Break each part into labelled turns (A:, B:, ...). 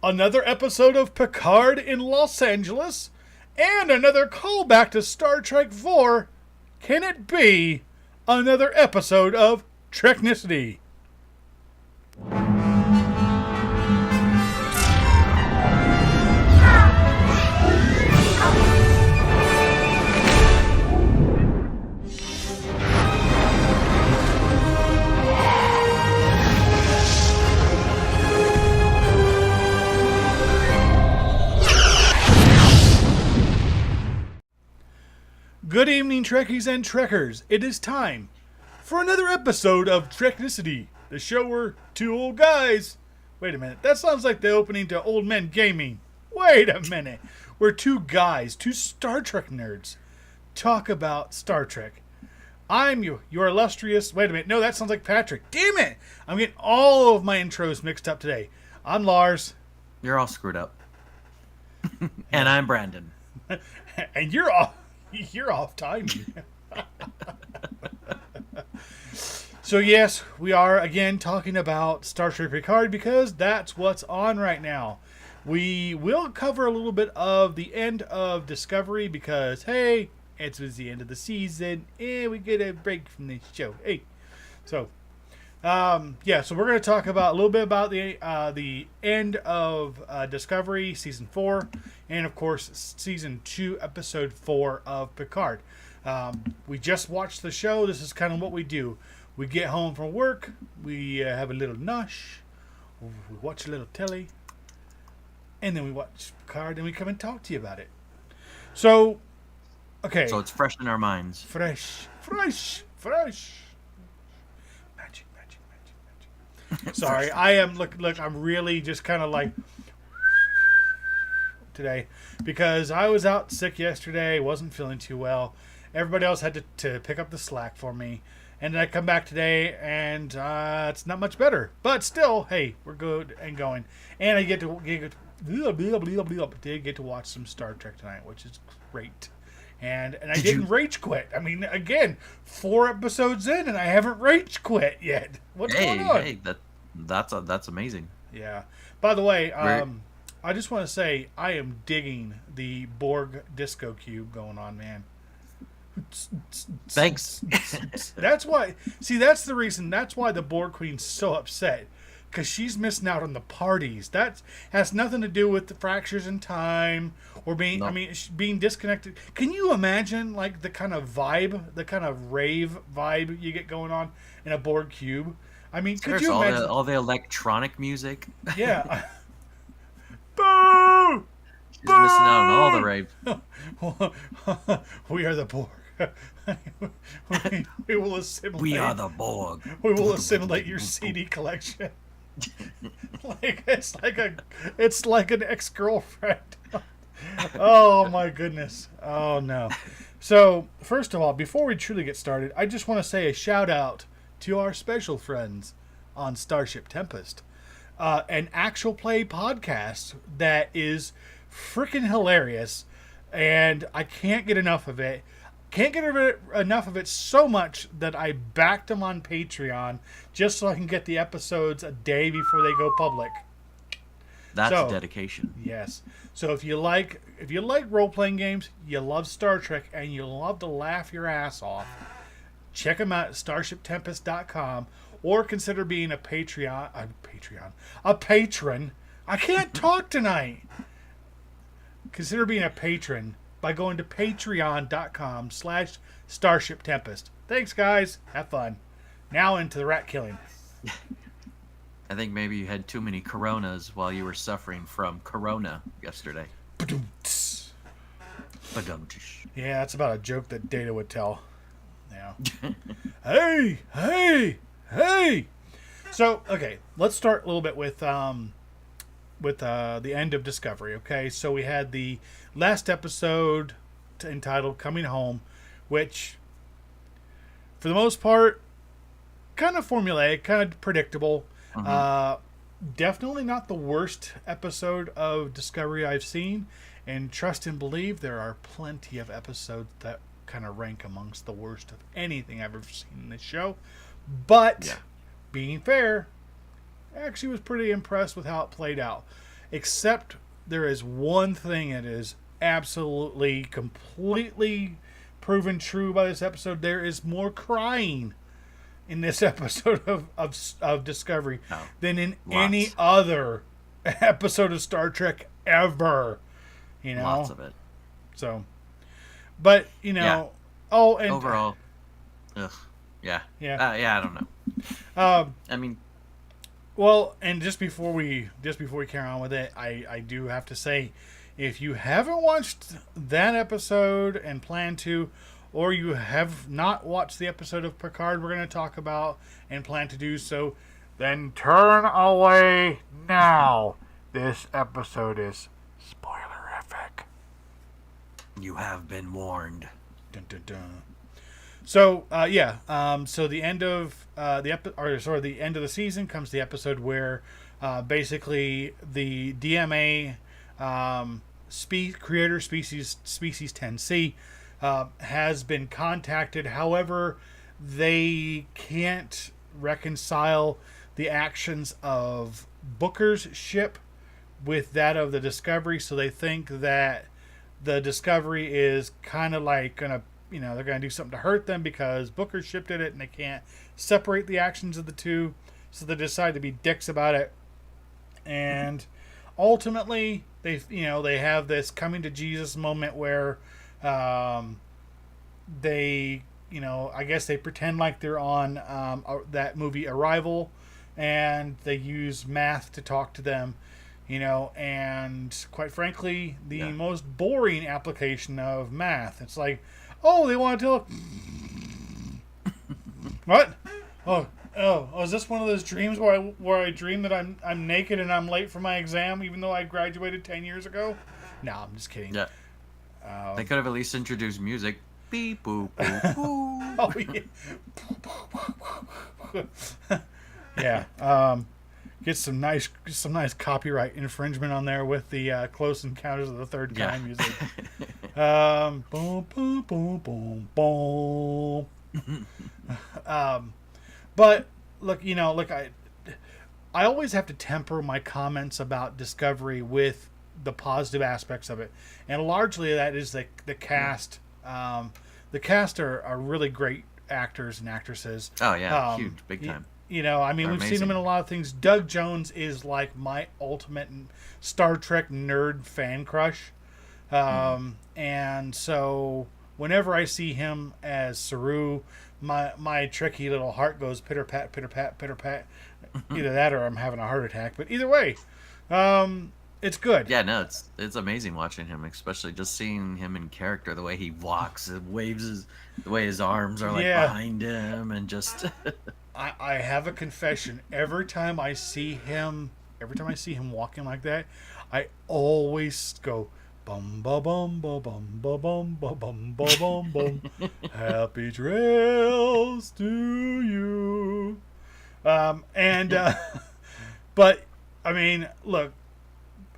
A: another episode of Picard in Los Angeles, and another callback to Star Trek 4. Can it be another episode of Treknicity? Good evening, Trekkies and Trekkers. It is time for another episode of Treknicity, the show where two old guys... Wait a minute, that sounds like the opening to Old Men Gaming. Wait a minute. Where two guys, two Star Trek nerds, talk about Star Trek. I'm your illustrious... Wait a minute, no, that sounds like Patrick. Damn it! I'm getting all of my intros mixed up today. I'm Lars.
B: You're all screwed up. And I'm Brandon.
A: And you're off timing. So yes, we are again talking about Star Trek Picard because that's what's on right now. We will cover a little bit of the end of Discovery because, hey, it's the end of the season and we get a break from this show. Hey, so so we're going to talk about a little bit about the end of Discovery season 4, and of course season 2 episode 4 of Picard. We just watched the show. This is kind of what we do. We get home from work, we have a little nosh, we watch a little telly, and then we watch Picard, and we come and talk to you about it. So, okay.
B: So it's fresh in our minds.
A: Fresh. Sorry, I am look. I'm really just kind of like today because I was out sick yesterday. Wasn't feeling too well. Everybody else had to pick up the slack for me, and then I come back today and it's not much better. But still, hey, we're good and going. And I get to watch some Star Trek tonight, which is great. And I didn't rage quit. I mean, again, 4 episodes in, and I haven't rage quit yet. What's going on?
B: Hey, that's amazing.
A: Yeah. By the way, I just want to say I am digging the Borg disco cube going on, man.
B: Thanks.
A: That's why. See, that's the reason. That's why the Borg Queen's so upset. Because she's missing out on the parties. That has nothing to do with the fractures in time or being, being disconnected. Can you imagine, like, the kind of vibe, the kind of rave vibe you get going on in a Borg cube? I mean, could you imagine?
B: All the electronic music.
A: Yeah. Boo!
B: She's missing out on all the rave.
A: We are the Borg. we will assimilate.
B: We are the Borg.
A: We will assimilate your CD collection. It's like an ex-girlfriend. Oh my goodness. Oh no. So first of all, before we truly get started, I just want to say a shout out to our special friends on Starship Tempest, an actual play podcast that is freaking hilarious, and I can't get enough of it. Can't get enough of it so much that I backed them on Patreon just so I can get the episodes a day before they go public.
B: That's dedication.
A: Yes. So if you like role-playing games, you love Star Trek, and you love to laugh your ass off, check them out at starshiptempest.com, or consider being a patron. I can't talk tonight. Consider being a patron by going to patreon.com/StarshipTempest. Thanks, guys. Have fun. Now into the rat killing.
B: I think maybe you had too many Coronas while you were suffering from Corona yesterday.
A: Yeah, that's about a joke that Data would tell. Yeah. Hey! So, okay, let's start a little bit with the end of Discovery, okay? So we had the last episode entitled Coming Home, which, for the most part, kind of formulaic, kind of predictable. Mm-hmm. Definitely not the worst episode of Discovery I've seen, and trust and believe there are plenty of episodes that kind of rank amongst the worst of anything I've ever seen in this show. But, being fair, I actually was pretty impressed with how it played out. except there is one thing that is absolutely, completely proven true by this episode. There is more crying in this episode of Discovery than in any other episode of Star Trek ever. You know,
B: lots of it.
A: So, but you know, and
B: overall, I don't know. I mean,
A: well, and just before we carry on with it, I do have to say, if you haven't watched that episode and plan to, or you have not watched the episode of Picard we're going to talk about and plan to do so, then turn away now. This episode is spoilerific.
B: You have been warned.
A: Dun, dun, dun. So so the end of the end of the season comes the episode where basically the DMA creator species 10C has been contacted. However, they can't reconcile the actions of Booker's ship with that of the Discovery, so they think that the Discovery is kind of like gonna, they're gonna do something to hurt them because Booker's ship did it, and they can't separate the actions of the two, so they decide to be dicks about it. And ultimately, they have this coming to Jesus moment where they, I guess they pretend like they're on that movie Arrival, and they use math to talk to them, and quite frankly, the most boring application of math. It's like, oh, they want to tell what? Oh, is this one of those dreams where I dream that I'm naked and I'm late for my exam even though I graduated 10 years ago? No, I'm just kidding.
B: Yeah. They could have at least introduced music. Beep boop boop.
A: Oh yeah. Yeah. Get some nice copyright infringement on there with the Close Encounters of the Third Kind music. Boom boom boom boom boom. But look, I always have to temper my comments about Discovery with the positive aspects of it, and largely that is the cast. The cast are really great actors and actresses.
B: Oh yeah, huge, big time.
A: We've seen them in a lot of things. Doug Jones is like my ultimate Star Trek nerd fan crush, and so whenever I see him as Saru, my tricky little heart goes pitter pat, pitter pat, pitter pat. Either that or I'm having a heart attack. But either way, it's good.
B: Yeah, no, it's amazing watching him, especially just seeing him in character, the way he walks and waves the way his arms are behind him, and just.
A: I have a confession. Every time I see him walking like that, I always go bum ba bum ba bum ba bum ba bum ba bum bum. Happy trails to you. But I mean, look,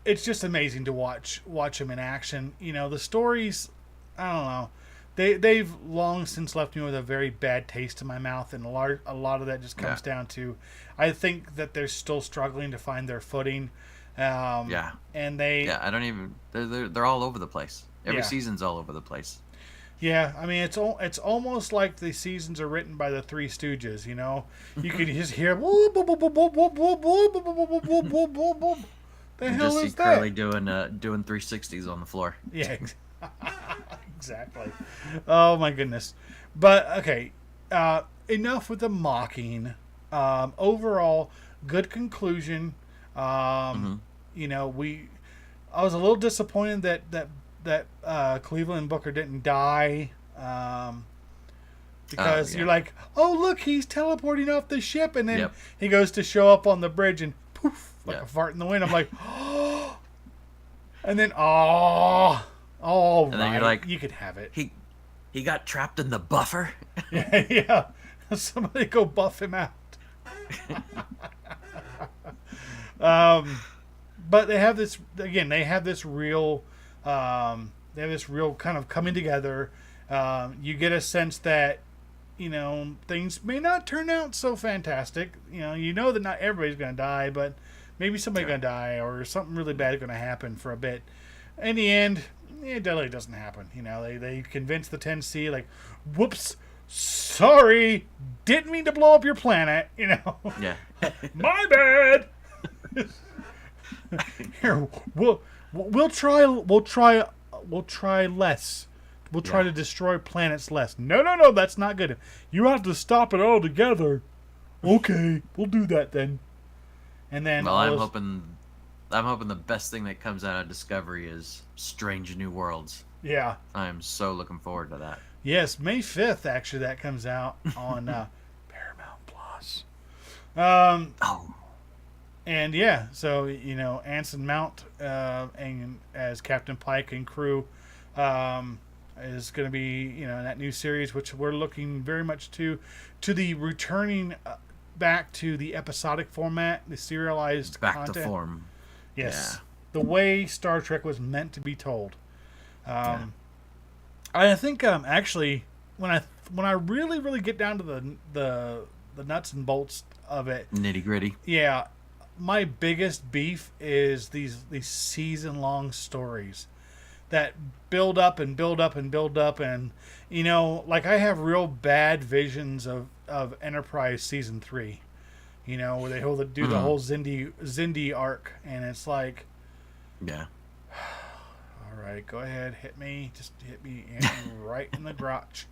A: it's just amazing to watch him in action. The stories, I don't know. They've long since left me with a very bad taste in my mouth, and a lot of that just comes down to, I think that they're still struggling to find their footing. And
B: I don't even. They're all over the place. Every season's all over the place.
A: Yeah, I mean it's almost like the seasons are written by the Three Stooges. You can just hear whoop whoop whoop whoop whoop whoop whoop whoop whoop whoop whoop. The hell is that?
B: Curly doing 360s on the floor.
A: Yeah. Exactly. Oh my goodness. But okay, enough with the mocking. Overall, good conclusion. I was a little disappointed that Cleveland Booker didn't die. Because you're like, oh look, he's teleporting off the ship, and then he goes to show up on the bridge and poof, like a fart in the wind. I'm like, oh, and then and then you're like, you could have it.
B: He got trapped in the buffer.
A: yeah. Somebody go buff him out. But they have this again. They have this real kind of coming together. You get a sense that things may not turn out so fantastic. That not everybody's going to die, but maybe somebody's gonna die or something really bad is gonna happen for a bit. In the end, it really doesn't happen. They convince the 10C like, whoops, sorry, didn't mean to blow up your planet.
B: Yeah.
A: My bad. Here, we'll try less. We'll try to destroy planets less. No, that's not good. You have to stop it altogether. Okay, we'll do that then. And then,
B: well, I'm hoping the best thing that comes out of Discovery is Strange New Worlds.
A: Yeah,
B: I'm so looking forward to that.
A: Yes, May 5th. Actually, that comes out on Paramount Plus. And yeah, so Anson Mount and as Captain Pike and crew is going to be in that new series, which we're looking very much to the returning back to the episodic format, the serialized
B: back
A: content.
B: to form.
A: Yes,
B: Yeah.
A: The way Star Trek was meant to be told. I think actually when I really get down to the nuts and bolts of it,
B: Nitty gritty.
A: yeah, my biggest beef is these season long stories that build up and build up and build up, and like I have real bad visions of Enterprise season 3, where they do the whole Zindi arc, and it's like,
B: yeah.
A: all right, go ahead, hit me right in the crotch,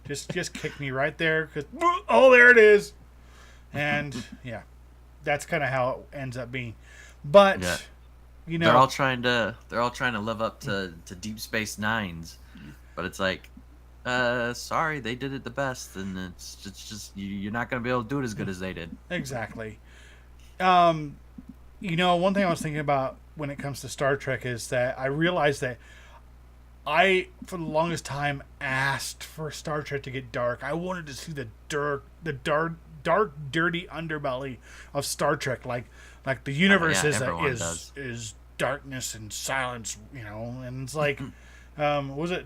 A: just kick me right there, because there it is, and yeah, that's kind of how it ends up being, but
B: they're all trying to live up to Deep Space Nine's, but it's like, sorry, they did it the best, and it's just you're not gonna be able to do it as good as they did.
A: Exactly. One thing I was thinking about when it comes to Star Trek is that I realized that I, for the longest time, asked for Star Trek to get dark. I wanted to see the dark, dirty underbelly of Star Trek, like the universe is darkness and silence, and it's like, was it?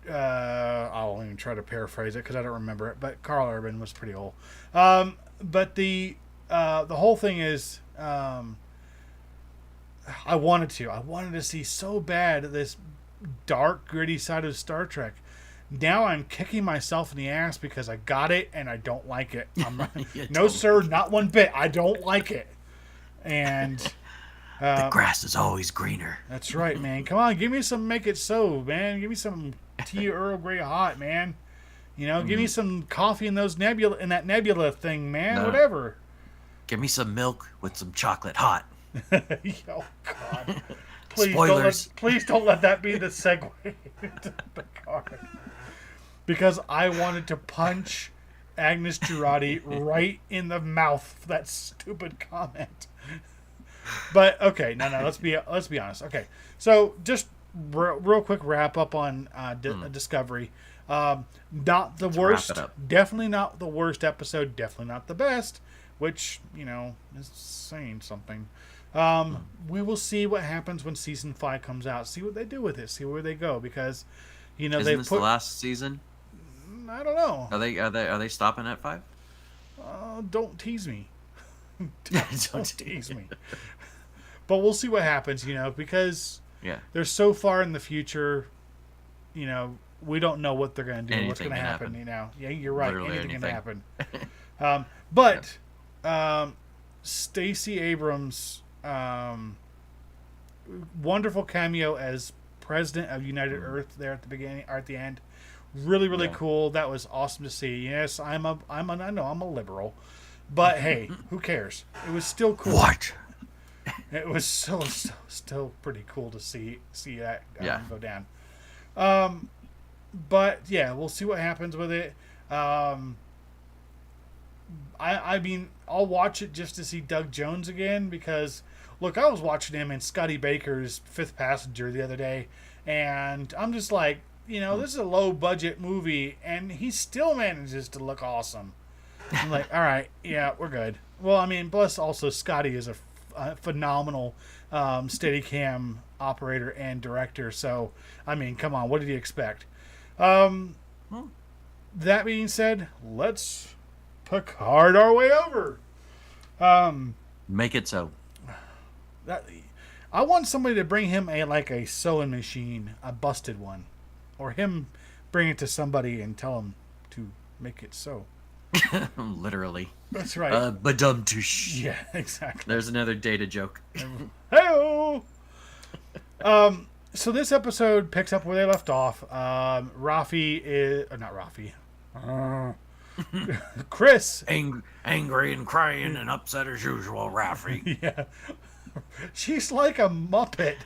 A: I'll even try to paraphrase it because I don't remember it. But Carl Urban was pretty old. But the whole thing is, I wanted to see so bad this dark, gritty side of Star Trek. Now I'm kicking myself in the ass because I got it and I don't like it. No, sir, not one bit. I don't like it. And
B: the grass is always greener.
A: That's right, man. Come on, give me some Make It So, man. Give me some tea Earl Grey hot, man. Give me some coffee in that nebula thing, man. No. Whatever.
B: Give me some milk with some chocolate hot.
A: Oh God.
B: Spoilers.
A: Please don't let that be the segue into Picard. Because I wanted to punch Agnes Jurati right in the mouth for that stupid comment. But okay, no, let's be honest. Okay, so just real quick wrap up on Discovery. Not the worst. Definitely not the worst episode. Definitely not the best. Which is saying something. We will see what happens when season 5 comes out. See what they do with it. See where they go, because
B: Isn't this the last season?
A: I don't know.
B: Are they stopping at 5?
A: Don't tease me. don't tease me. But we'll see what happens. Because they're so far in the future. We don't know what they're going to do. What's going to happen. Yeah, you're right.
B: Literally
A: anything can happen. But Stacey Abrams. Wonderful cameo as president of United Earth there at the beginning or at the end. Really cool. That was awesome to see. Yes, I know I'm a liberal, but hey, who cares? It was still cool.
B: What?
A: It was still pretty cool to see that go down. But yeah, we'll see what happens with it. I mean, I'll watch it just to see Doug Jones again because, look, I was watching him in Scotty Baker's Fifth Passenger the other day, and I'm just like, this is a low-budget movie, and he still manages to look awesome. I'm like, all right, yeah, we're good. Well, I mean, plus also Scotty is a phenomenal Steadicam operator and director, so, I mean, come on, what did you expect? That being said, let's Picard our way over.
B: Make it so.
A: That I want somebody to bring him a sewing machine, a busted one, or him bring it to somebody and tell him to make it sew.
B: Literally.
A: That's right.
B: Badum-tush.
A: Yeah, exactly.
B: There's another data joke.
A: Hey-o! So this episode picks up where they left off. Rafi is... not Rafi. Chris.
B: Angry and crying and upset as usual, Rafi.
A: Yeah. She's like a Muppet.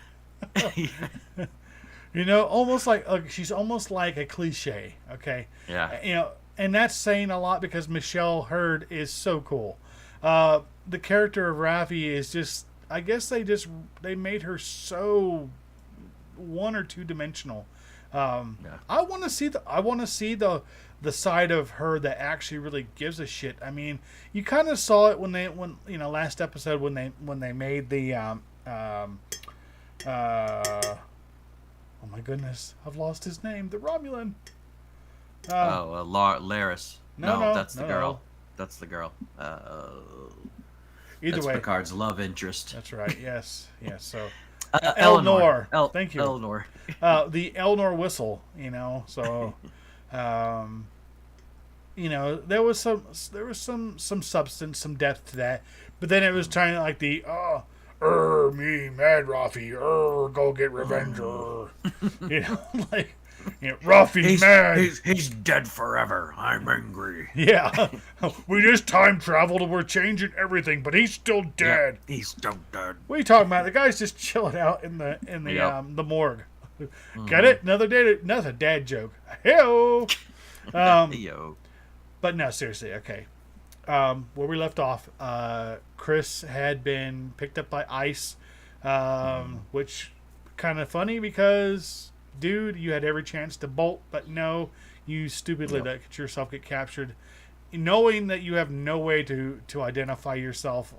A: You know, almost like... she's almost like a cliche, okay?
B: Yeah.
A: You know, and that's saying a lot because Michelle Hurd is so cool. The character of Rafi is just... I guess they made her so... one or two dimensional. I want to see the side of her that actually really gives a shit. I mean, you kind of saw it when last episode when they made the oh my goodness, I've lost his name, the Romulan.
B: Laris. No, that's the girl.
A: No.
B: That's the girl.
A: Either way,
B: Picard's love interest.
A: That's right. Yes. So.
B: Eleanor.
A: Thank you.
B: Eleanor.
A: The Eleanor whistle, you know. So, you know, there was some substance, some depth to that. But then it was trying to like me, Mad Rafi, go get revenge, you know, like, you know, Rafi's mad.
B: He's dead forever. I'm angry.
A: Yeah, we just time traveled and we're changing everything, but he's still dead.
B: Yeah, he's still dead.
A: What are you talking about? The guy's just chilling out in the morgue. Get it? Another dad joke. Hey-o. But no, seriously, okay. Where we left off, Chris had been picked up by ICE, which kind of funny because, dude, you had every chance to bolt, but no, you stupidly let yourself get captured, knowing that you have no way to identify yourself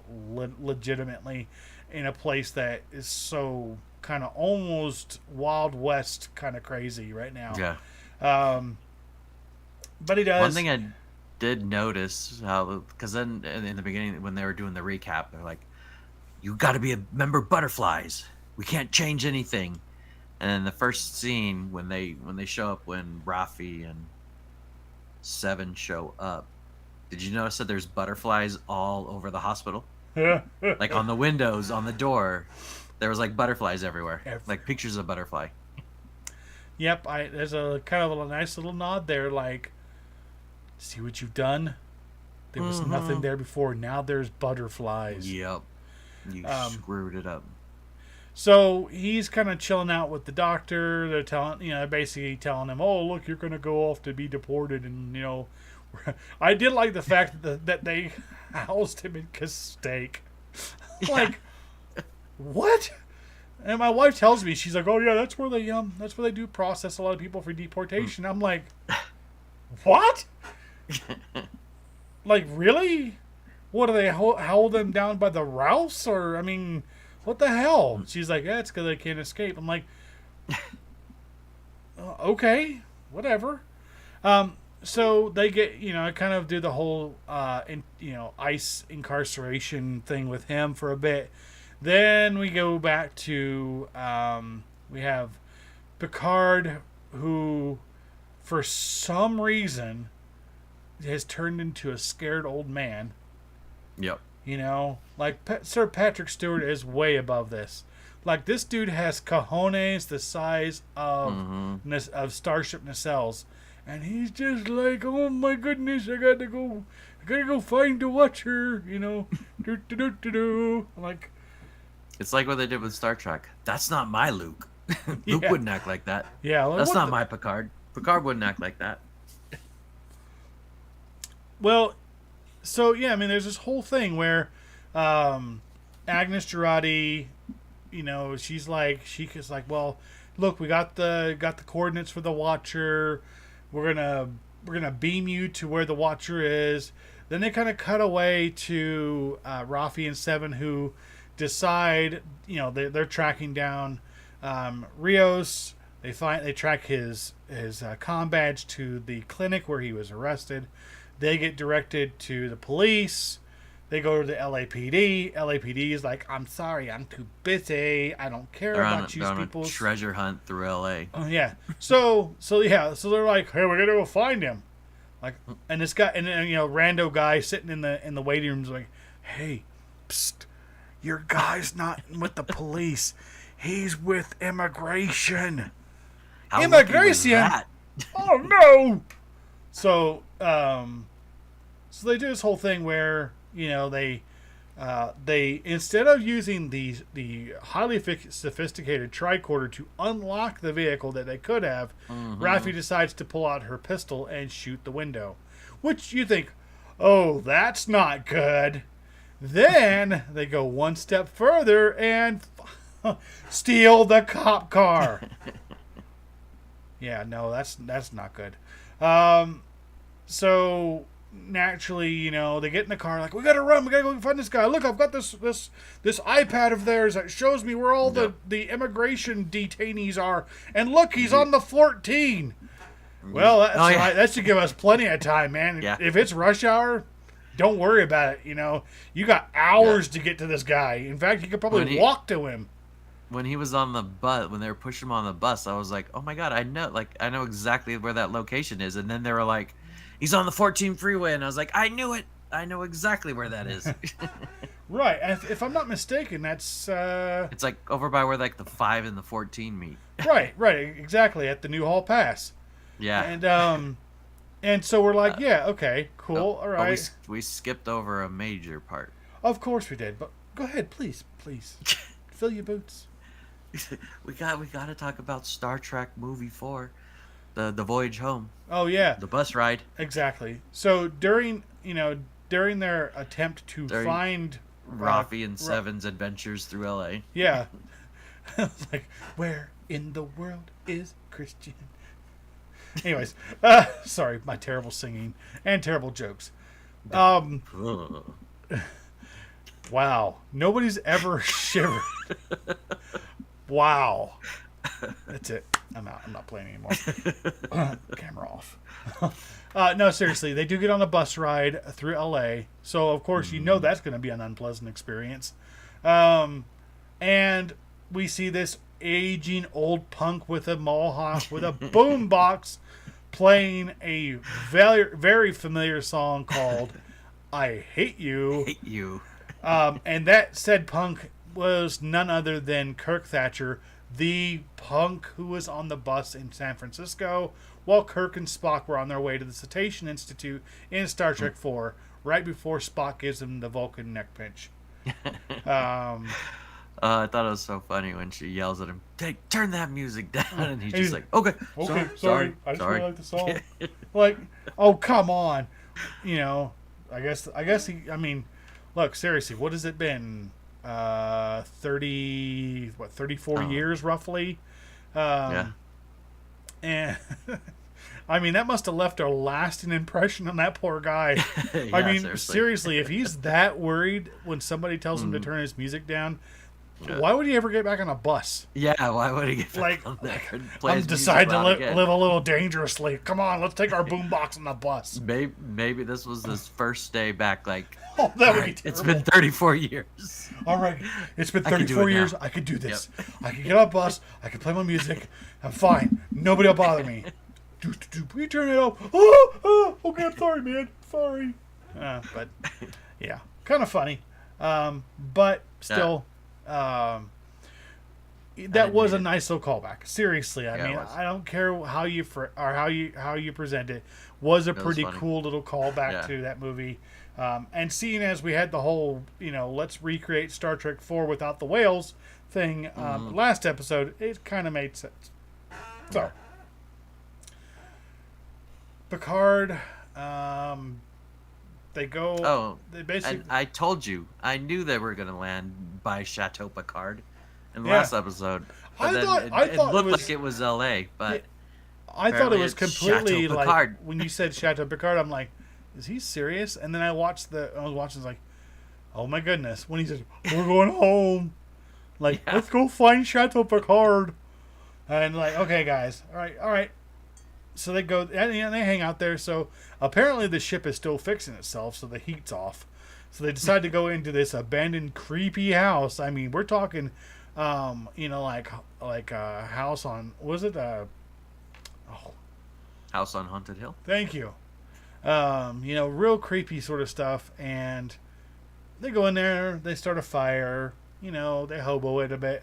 A: legitimately in a place that is so kind of almost Wild West kind of crazy right now.
B: Yeah.
A: But he does.
B: One thing I did notice, because then in the beginning when they were doing the recap, they're like, you got to be a member of Butterflies. We can't change anything. And then the first scene when they show up, when Rafi and Seven show up, did you notice that there's butterflies all over the hospital? Like on the windows, on the door, there was like butterflies everywhere, like pictures of butterfly.
A: Yep, there's a kind of a nice little nod there, like, see what you've done? There was nothing there before. Now there's butterflies.
B: Yep. You screwed it up.
A: So he's kind of chilling out with the doctor. They're basically telling him, "Oh, look, you're going to go off to be deported." And I did like the fact that they housed him in steak. Like, what? And my wife tells me, she's like, "Oh yeah, that's where they do process a lot of people for deportation." I'm like, what? Like, really? What do they hold them down by the Rouse? Or I mean, what the hell? She's like, "Yeah, it's because they can't escape." I'm like, okay, whatever. So they get, kind of do the whole, ICE incarceration thing with him for a bit. Then we go back to, we have Picard, who, for some reason, has turned into a scared old man.
B: Yep.
A: Like Sir Patrick Stewart is way above this. Like, this dude has cojones the size of Starship Nacelles, and he's just like, "Oh my goodness, I gotta go find the Watcher," Like,
B: it's like what they did with Star Trek. That's not my Luke. Luke wouldn't act like that.
A: Yeah, like,
B: that's not my Picard. Picard wouldn't act like that.
A: Well, so yeah, I mean, there's this whole thing where Agnes Jurati, she's like, "Well, look, we got the coordinates for the Watcher. We're gonna beam you to where the Watcher is." Then they kind of cut away to Rafi and Seven, who decide, they're tracking down Rios. They track his comm badge to the clinic where he was arrested. They get directed to the police. They go to the LAPD. LAPD is like, I'm sorry, I'm too busy. I don't care about you people.
B: A treasure hunt through LA.
A: Oh yeah. So they're like, hey, we're gonna go find him. Like, and this guy, and rando guy sitting in the waiting room is like, hey, psst, your guy's not with the police. He's with immigration.
B: How
A: Immigration. Oh no. So so they do this whole thing where they instead of using the highly sophisticated tricorder to unlock the vehicle that they could have, Raffi decides to pull out her pistol and shoot the window, which you think, oh, that's not good. Then they go one step further and steal the cop car. Yeah, no, that's not good. So naturally, they get in the car like, we gotta run, we gotta go find this guy. Look, I've got this iPad of theirs that shows me where all the immigration detainees are, and look, he's on the 14. Well, that should give us plenty of time, man.
B: Yeah.
A: If it's rush hour, don't worry about it. You got hours to get to this guy. In fact, you could probably walk to him.
B: When he was on the bus, when they were pushing him on the bus, I was like, oh my god, I know exactly where that location is. And then they were like, he's on the 14 freeway, and I was like, I knew it. I know exactly where that is.
A: Right. If I'm not mistaken, that's
B: it's like over by where like the 5 and the 14 meet.
A: Right, exactly, at the New Hall Pass.
B: Yeah.
A: And so we're like, yeah, okay, cool, all right.
B: But we skipped over a major part.
A: Of course we did, but go ahead, please. Fill your boots.
B: we got to talk about Star Trek movie 4, the voyage home.
A: Oh yeah,
B: the bus ride.
A: Exactly. So during their attempt to find
B: Raffi and Seven's adventures through LA.
A: Yeah. Like, where in the world is Christian? Anyways, sorry, my terrible singing and terrible jokes. Wow, nobody's ever shivered. Wow, that's it. I'm out. I'm not playing anymore. Camera off. No, seriously, they do get on a bus ride through LA, so of course that's going to be an unpleasant experience. And we see this aging old punk with a mohawk with a boombox playing a very, very familiar song called "I Hate You."
B: Hate you.
A: And that said punk was none other than Kirk Thatcher, the punk who was on the bus in San Francisco while Kirk and Spock were on their way to the Cetacean Institute in Star Trek 4, right before Spock gives him the Vulcan neck pinch.
B: I thought it was so funny when she yells at him, turn that music down, and he's just like, okay, sorry.
A: I just really like the song. Like, oh, come on. I guess he, look, seriously, what has it been? 34 years roughly?
B: Yeah.
A: And that must have left a lasting impression on that poor guy.
B: Yeah,
A: seriously, if he's that worried when somebody tells him to turn his music down, why would he ever get back on a bus?
B: Yeah, why would he get back on there?
A: I'm deciding to live a little dangerously. Come on, let's take our boombox on the bus.
B: Maybe this was his first day back. Like,
A: oh, that would be terrible.
B: It's been 34 years.
A: All right, it's been 34 years. I could do this. Yep. I could get on a bus. I could play my music. I'm fine. Nobody will bother me. Will you turn it off? Okay, I'm sorry, man. Sorry. But yeah, kind of funny. But still. That was a nice little callback. Seriously, I don't care how you present it. Was a pretty cool little callback to that movie. And seeing as we had the whole, let's recreate Star Trek 4 without the whales thing last episode, it kind of made sense. So, Picard, they go.
B: Oh,
A: they basically.
B: I told you, I knew they were going to land by Chateau Picard in the last episode. But it looked like it was L.A., but
A: I thought it was completely
B: Chateau
A: like
B: Picard.
A: When you said Chateau Picard, I'm like, is he serious? And then I was watching, like, oh my goodness, when he said, we're going home, like, let's go find Chateau Picard, and like, okay, guys, all right. So they go and they hang out there. So apparently the ship is still fixing itself, so the heat's off. So they decide to go into this abandoned, creepy house. I mean, we're talking, like a house on, was it
B: House on Haunted Hill.
A: Thank you. Real creepy sort of stuff. And they go in there, they start a fire, they hobo it a bit.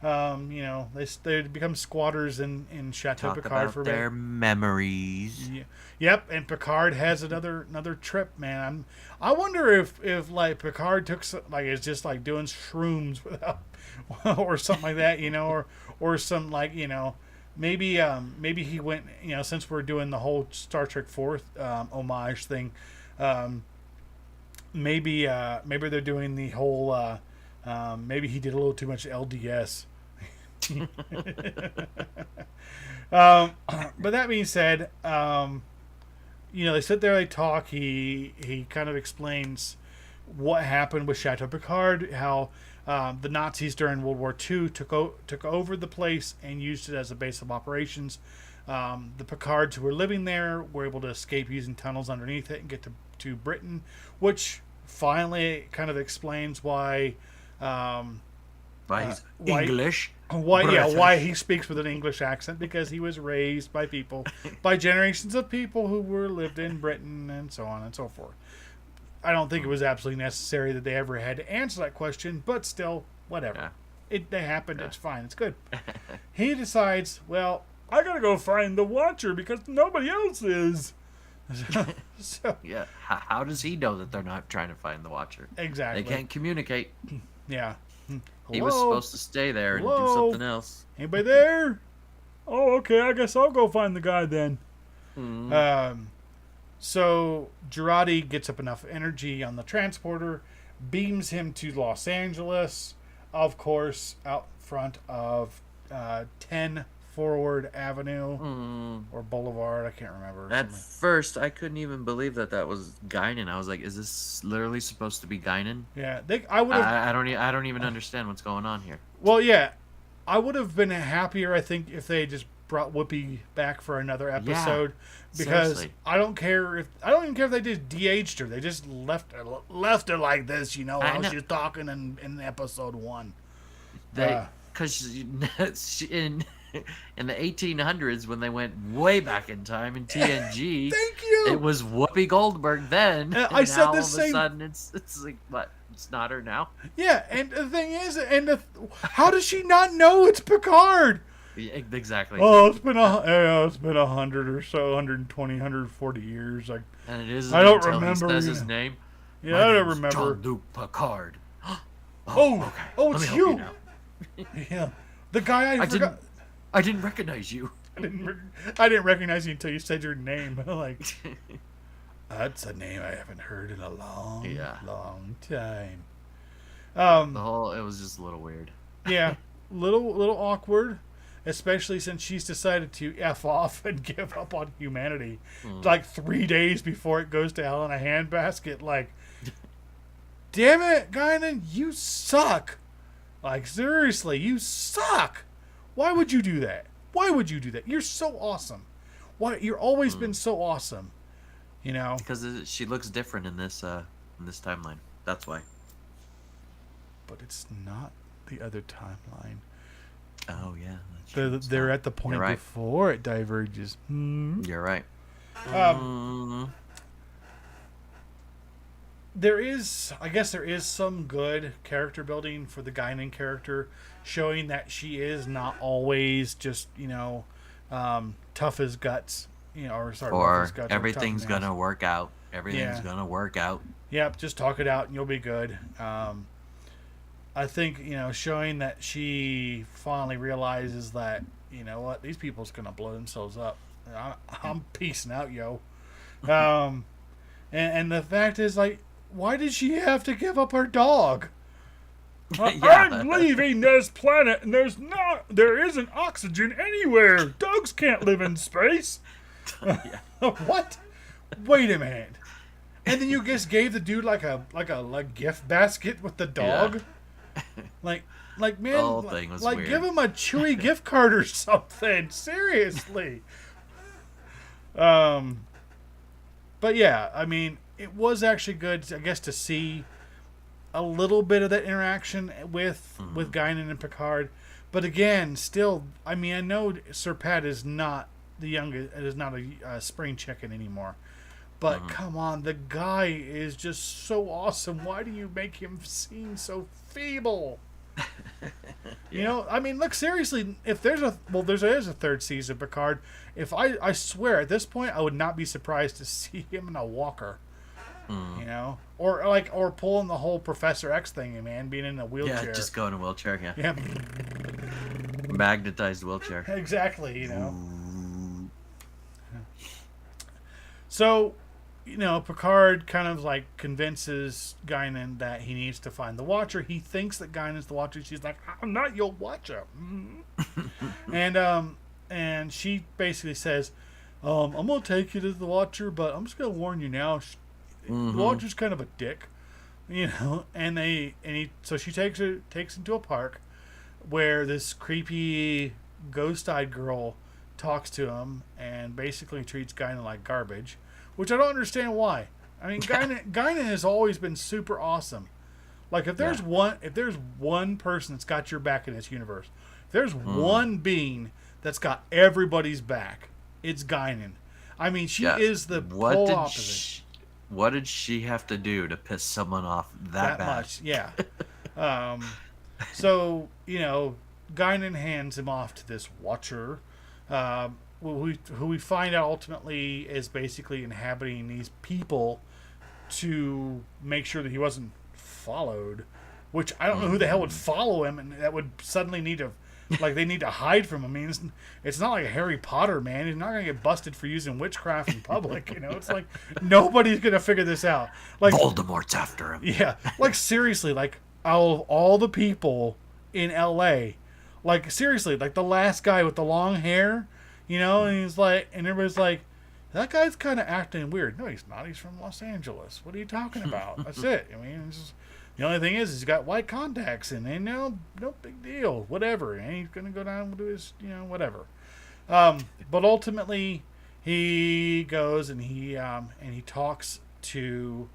A: They become squatters in Chateau Picard for a bit.
B: Their memories.
A: Yeah. Yep, and Picard has another trip, man. I wonder if like Picard took is just like doing shrooms without or something like that, or some maybe he went, since we're doing the whole Star Trek 4th homage thing, maybe they're doing the whole maybe he did a little too much LDS. But that being said, they sit there, they talk. He kind of explains what happened with Chateau Picard, how the Nazis during World War II took over the place and used it as a base of operations. The Picards who were living there were able to escape using tunnels underneath it and get to Britain, which finally kind of explains why.
B: Why he's English.
A: Why he speaks with an English accent, because he was raised by generations of people who lived in Britain and so on and so forth. I don't think it was absolutely necessary that they ever had to answer that question, but still, whatever. Yeah. They happened. Yeah. It's fine. It's good. He decides, well, I gotta go find the Watcher because nobody else is. So
B: yeah. How does he know that they're not trying to find the Watcher?
A: Exactly.
B: They can't communicate.
A: Yeah.
B: He was supposed to stay there and do something else.
A: Anybody there? Oh, okay. I guess I'll go find the guy then.
B: Mm-hmm.
A: So Girardi gets up enough energy on the transporter, beams him to Los Angeles, of course, out front of 10 Forward Avenue or Boulevard. I can't remember.
B: At first, I couldn't even believe that was Guinan. I was like, "Is this literally supposed to be Guinan?"
A: Yeah,
B: I don't even understand what's going on here.
A: Well, yeah, I would have been happier, I think, if they just brought Whoopi back for another episode, because seriously. I don't even care if they just de-aged her. They just left her like this, how she was talking in episode 1.
B: Because in the 1800s, when they went way back in time in TNG,
A: thank you.
B: It was Whoopi Goldberg then.
A: I said the same.
B: All of a sudden, it's like, what? It's not her now.
A: Yeah, and the thing is, how does she not know it's Picard?
B: Yeah, exactly.
A: Oh, it's been 100 or so, 120, 140 years.
B: And it is.
A: I don't remember.
B: He says his name.
A: Yeah, I don't remember.
B: Jean-Luc Picard.
A: Okay. Oh, it's you. Yeah, the guy I forgot.
B: I didn't recognize you.
A: I didn't recognize you until you said your name. That's a name I haven't heard in a long time.
B: It was just a little weird.
A: Yeah, little awkward, especially since she's decided to F off and give up on humanity. Like 3 days before it goes to hell in a handbasket. Like, damn it, Guinan, you suck. Like, seriously, you suck. Why would you do that? Why would you do that? You're so awesome. Why? You're always been so awesome.
B: Because she looks different in this timeline. That's why.
A: But it's not the other timeline.
B: Oh yeah, that's true.
A: They're at the point before it diverges.
B: You're right.
A: There is some good character building for the Guinan character, showing that she is not always just tough as guts,
B: or everything's gonna work out. Everything's gonna work out.
A: Yep, just talk it out and you'll be good. I think showing that she finally realizes that these people's gonna blow themselves up. I'm peacing out, yo. And the fact is, like, why did she have to give up her dog? I'm leaving this planet, and there isn't oxygen anywhere. Dogs can't live in space. What? Wait a minute. And then you just gave the dude like a gift basket with the dog. Yeah. Like man,
B: the whole thing was weird.
A: Give him a Chewy gift card or something. Seriously. But yeah, I mean, it was actually good, I guess, to see a little bit of that interaction with Guinan and Picard. But again, still, I mean, I know Sir Pat is not the youngest, is not a spring chicken anymore. But come on, the guy is just so awesome. Why do you make him seem so feeble? You know, I mean, look, seriously, if there's a third season of Picard, I swear at this point I would not be surprised to see him in a walker. You know, or pulling the whole Professor X thing, man, being in a wheelchair.
B: Yeah, just go in a wheelchair.
A: Yeah.
B: Magnetized wheelchair.
A: Exactly. You know. So, you know, Picard kind of like convinces Guinan that he needs to find the Watcher. He thinks that Guinan's the Watcher. She's like, "I'm not your Watcher." And she basically says, "I'm gonna take you to the Watcher, but I'm just gonna warn you now. The Watcher's kind of a dick, you know." So she takes him to a park where this creepy ghost-eyed girl talks to him and basically treats Guinan like garbage, which I don't understand why. I mean, Guinan has always been super awesome. Like if there's one person that's got your back in this universe, if there's one being that's got everybody's back, it's Guinan. I mean, she is the polar opposite.
B: What did she have to do to piss someone off that bad?
A: Much? Yeah. So, you know, Guinan hands him off to this Watcher, who we find out ultimately is basically inhabiting these people to make sure that he wasn't followed. Which I don't know who the hell would follow him, and that would suddenly need to, like, they need to hide from him. I mean, it's not like a Harry Potter, man. He's not going to get busted for using witchcraft in public, you know? It's like, nobody's going to figure this out. Like
B: Voldemort's after him.
A: Yeah. Like, seriously, like, out of all the people in L.A., like, seriously, like, the last guy with the long hair, you know? And he's like, and everybody's like, that guy's kind of acting weird. No, he's not. He's from Los Angeles. What are you talking about? That's it. I mean, it's just... The only thing is he's got white contacts and no big deal. Whatever. And he's going to go down and do his, you know, whatever. But ultimately, he goes and he talks to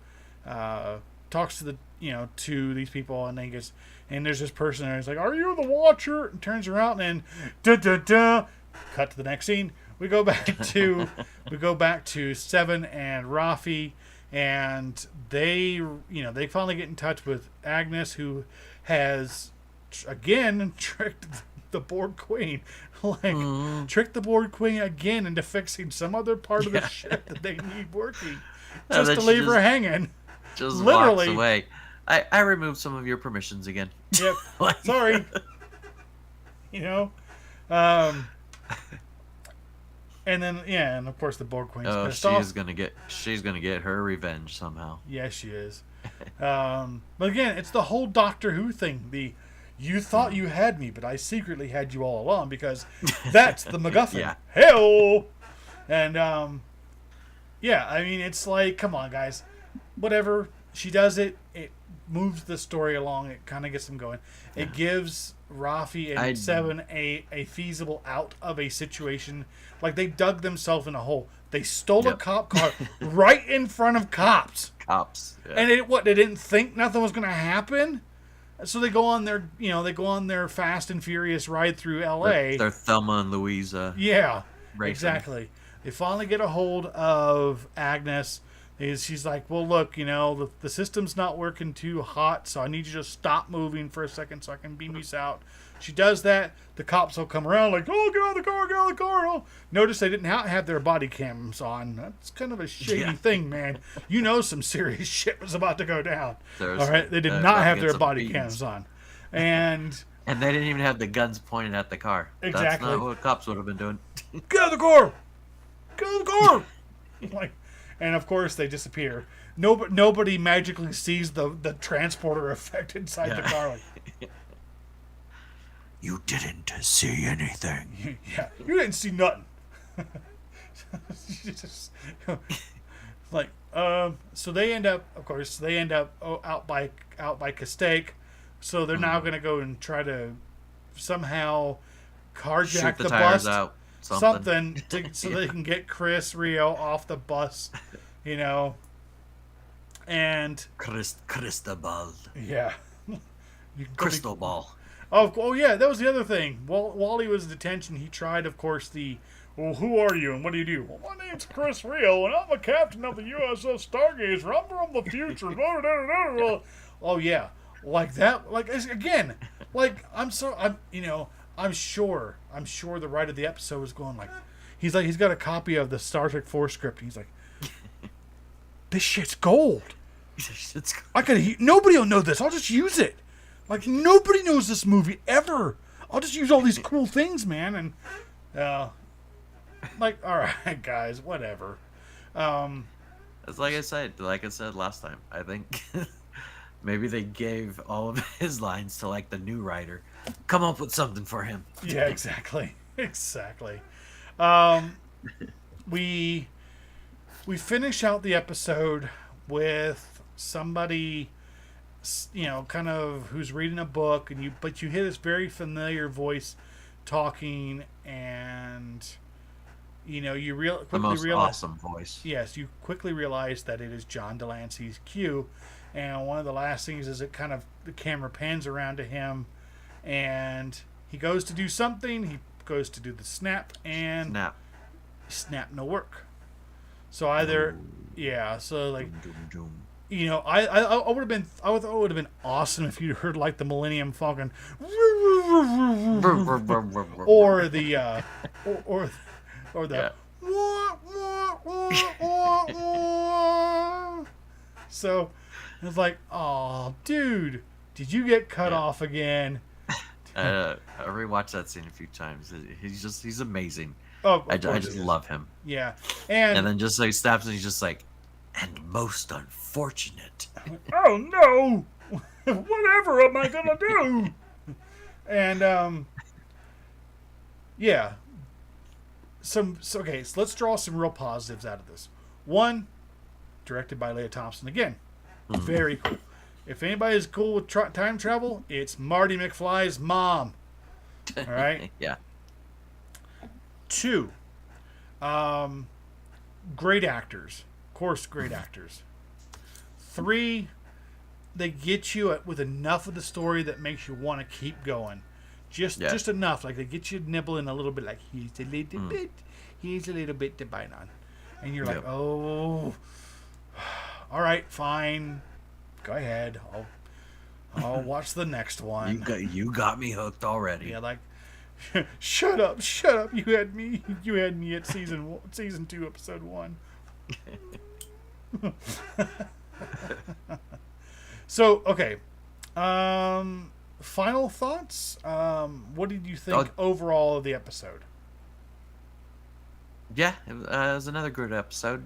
A: the, you know, to these people, and then he gets, and there's this person there. He's like, "Are you the Watcher?" And turns around and cut to the next scene. We go back to Seven and Rafi. And they finally get in touch with Agnes, who has, again, tricked the Borg Queen. Tricked the Borg Queen again into fixing some other part of the ship that they need working. Just to leave her hanging.
B: Just literally walks away. I removed some of your permissions again.
A: Yep. Sorry. You know? And then, yeah, and of course the Borg Queen's pissed off.
B: She's gonna get her revenge somehow.
A: Yes, she is. But again, it's the whole Doctor Who thing. You thought you had me, but I secretly had you all along, because that's the MacGuffin.
B: Yeah.
A: Hey-o! And, yeah, I mean, it's like, come on, guys. Whatever. She does it. It moves the story along. It kind of gets them going. It gives Rafi and Seven a feasible out of a situation. Like, they dug themselves in a hole. They stole a cop car right in front of cops.
B: Yeah.
A: And they didn't think nothing was going to happen. So they go on their Fast and Furious ride through L.A.
B: Their Thelma and Louisa.
A: Yeah,
B: racing.
A: Exactly. They finally get a hold of Agnes. She's like, well, look, you know, the system's not working too hot, so I need you to stop moving for a second so I can beam you out. She does that. The cops will come around like, oh, get out of the car. Oh. Notice they didn't have their body cams on. That's kind of a shady thing, man. You know some serious shit was about to go down. All right? They did not have their body cams on. And
B: they didn't even have the guns pointed at the car.
A: Exactly.
B: That's not what cops would have been doing.
A: Get out of the car! Get out of the car! And of course they disappear. Nobody magically sees the transporter effect inside the car.
B: You didn't see anything.
A: Yeah, you didn't see nothing. So they end up out by Castaic. So they're now going to go and try to somehow carjack the bus.
B: Out.
A: Something so they can get Chris Rio off the bus, you know. And
B: Cristobal.
A: yeah,
B: Crystal ball.
A: Oh yeah, that was the other thing. While he was in detention, he tried, of course, well, who are you and what do you do? Well, my name's Chris Rio, and I'm a captain of the USS Stargazer. I'm from the future. Oh yeah, like that. Like again, like I'm sure the writer of the episode was going like, he's got a copy of the Star Trek 4 script. And he's like, this shit's gold. Nobody will know this. I'll just use it. Like, nobody knows this movie ever. I'll just use all these cool things, man. And, like, all right, guys, whatever.
B: It's like I said last time. I think maybe they gave all of his lines to, like, the new writer. Come up with something for him.
A: Yeah, exactly. Exactly. We finish out the episode with somebody, kind of who's reading a book, but you hear this very familiar voice talking, and you quickly realize
B: awesome voice.
A: Yes, you quickly realize that it is John Delancey's Q, and one of the last things is the camera pans around to him, and he goes to do something. He goes to do the snap, and snap no work. So either so like. I would have been awesome if you heard like the Millennium Falcon, or the So it's like, oh, dude, did you get cut off again?
B: I rewatched that scene a few times. He's amazing.
A: Oh,
B: I just love him.
A: Yeah,
B: and then just like snaps, and he's just like, and most unfortunate.
A: Oh no! Whatever am I gonna do? And yeah. So let's draw some real positives out of this. One, directed by Leah Thompson again. Very cool. If anybody is cool with time travel, it's Marty McFly's mom. All right.
B: Yeah.
A: 2, great actors. Of course, great actors. 3, they get you with enough of the story that makes you want to keep going. Just enough. Like they get you nibbling a little bit, like here's a little bit to bite on. And you're like, oh, all right, fine. Go ahead. I'll watch the next one.
B: You got me hooked already.
A: Yeah, like, shut up. You had me at season 2, episode 1. So, okay. Final thoughts? What did you think overall of the episode?
B: Yeah, it was another good episode.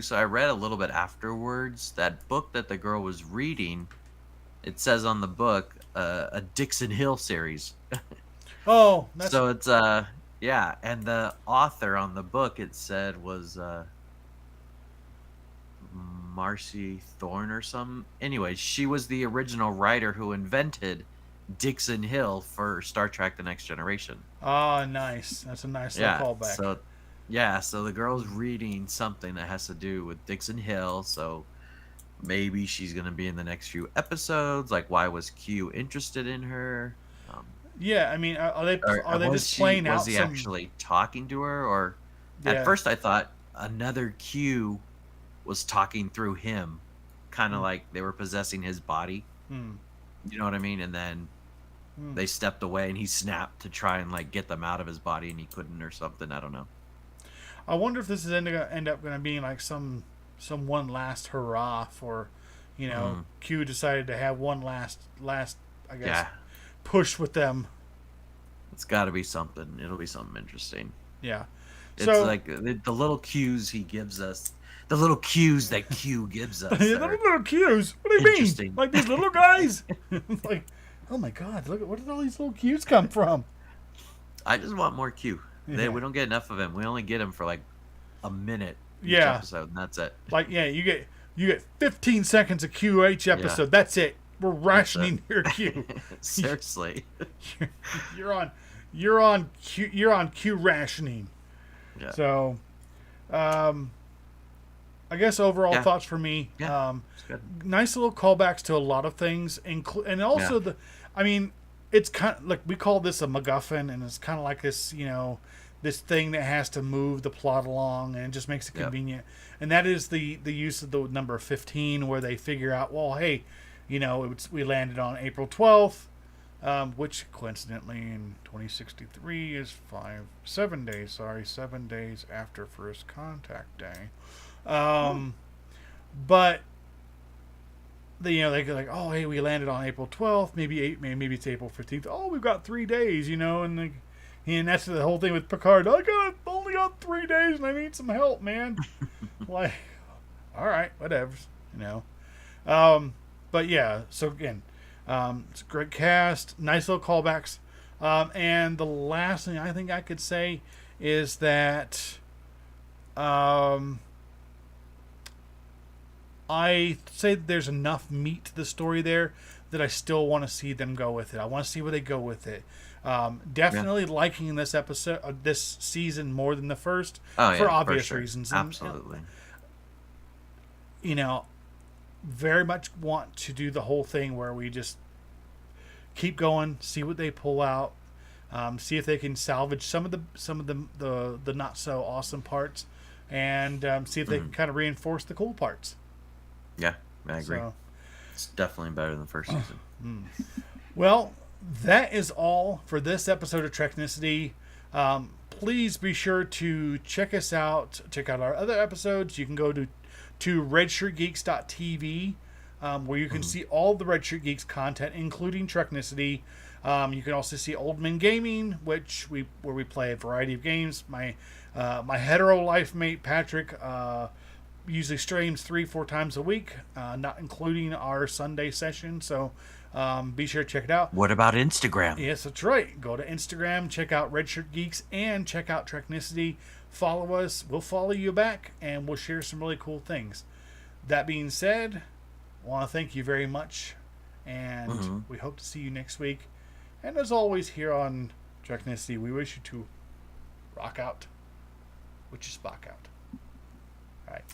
B: So I read a little bit afterwards. That book that the girl was reading, it says on the book, a Dixon Hill series.
A: Oh,
B: so it's and the author on the book, it said, was Marcy Thorne or some. Anyway, she was the original writer who invented Dixon Hill for Star Trek: The Next Generation.
A: Oh, nice. That's a nice little callback.
B: So the girl's reading something that has to do with Dixon Hill, so maybe she's going to be in the next few episodes. Like, why was Q interested in her?
A: Yeah, I mean, are they just playing out?
B: Was he actually talking to her, or at first I thought another Q was talking through him, kind of like they were possessing his body. You know what I mean? And then they stepped away, and he snapped to try and like get them out of his body, and he couldn't, or something. I don't know.
A: I wonder if this is end up going to be like some one last hurrah for, Q decided to have one last I guess push with them.
B: It's got to be something. It'll be something interesting.
A: Yeah.
B: It's like the little cues he gives us. The little cues that Q gives us.
A: The little cues? What do you mean? Like these little guys? Like, oh my God, look, where did all these little cues come from?
B: I just want more Q.
A: Yeah.
B: We don't get enough of him. We only get him for like a minute each
A: Yeah.
B: episode, and that's it.
A: Like, yeah, you get 15 seconds of Q each episode. Yeah. That's it. We're rationing your Q.
B: Seriously.
A: You're on Q rationing.
B: Yeah.
A: So, I guess overall
B: Yeah.
A: thoughts for me.
B: Yeah. It's good.
A: Nice little callbacks to a lot of things, and also I mean, it's kind of like we call this a MacGuffin, and it's kind of like this, this thing that has to move the plot along, and it just makes it convenient. And that is the use of the number 15, where they figure out, well, hey, we landed on April 12th, which coincidentally in 2063 is 7 days after first contact day. But they go like, oh, hey, we landed on April 12th, maybe it's April 15th. Oh, we've got 3 days, and that's the whole thing with Picard. Only got 3 days, and I need some help, man. Like, all right, whatever, But yeah, so again, it's a great cast, nice little callbacks, and the last thing I think I could say is that, I say that there's enough meat to the story there that I still want to see them go with it. I want to see where they go with it. Definitely liking this episode, this season more than the first, for obvious reasons.
B: Absolutely.
A: Very much want to do the whole thing where we just keep going, see what they pull out, see if they can salvage some of the not so awesome parts, and see if they can kind of reinforce the cool parts.
B: Yeah, I agree. So, it's definitely better than the first season.
A: Well, that is all for this episode of Treknicity. Please be sure to check us out. Check out our other episodes. You can go to redshirtgeeks.tv, where you can see all the Red Shirt Geeks content, including Treknicity. You can also see Old Men Gaming, where we play a variety of games. My hetero life mate Patrick usually streams 3-4 times a week, not including our Sunday session. So be sure to check it out.
B: What about Instagram?
A: Yes, that's right. Go to Instagram, check out Red Shirt Geeks, and check out Treknicity. Follow us. We'll follow you back, and we'll share some really cool things. That being said, I want to thank you very much, and we hope to see you next week. And as always, here on Treknicity, we wish you to rock out, which is Spock out. All right.